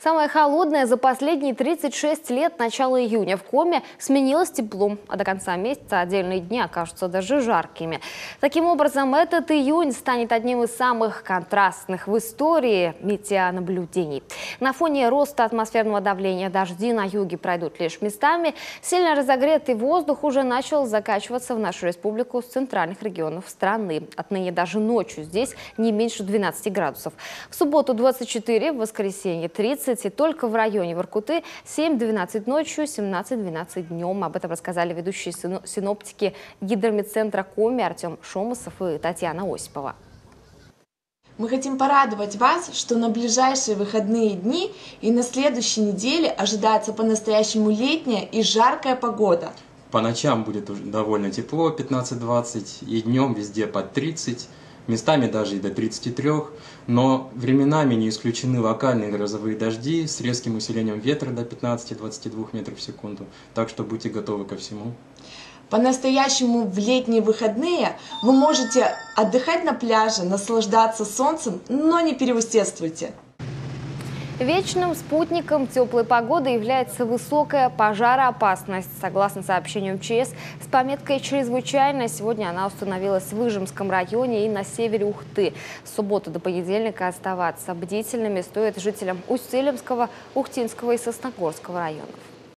Самое холодное за последние 36 лет начало июня в Коме сменилось теплом, а до конца месяца отдельные дни окажутся даже жаркими. Таким образом, этот июнь станет одним из самых контрастных в истории метеонаблюдений. На фоне роста атмосферного давления дожди на юге пройдут лишь местами. Сильно разогретый воздух уже начал закачиваться в нашу республику с центральных регионов страны. Отныне даже ночью здесь не меньше 12 градусов. В субботу 24, в воскресенье 30. И только в районе Воркуты 7-12 ночью, 17-12 днем. Об этом рассказали ведущие синоптики гидрометцентра Коми Артем Шомасов и Татьяна Осипова. Мы хотим порадовать вас, что на ближайшие выходные дни и на следующей неделе ожидается по-настоящему летняя и жаркая погода. По ночам будет уже довольно тепло, 15-20, и днем везде под 30. Местами даже и до 33, но временами не исключены локальные грозовые дожди с резким усилением ветра до 15-22 метров в секунду, так что будьте готовы ко всему. По-настоящему в летние выходные вы можете отдыхать на пляже, наслаждаться солнцем, но не переусердствуйте. Вечным спутником теплой погоды является высокая пожароопасность. Согласно сообщению МЧС, с пометкой «Чрезвычайно» сегодня она установилась в Выжимском районе и на севере Ухты. С субботы до понедельника оставаться бдительными стоит жителям Усть-Илимского, Ухтинского и Сосногорского районов.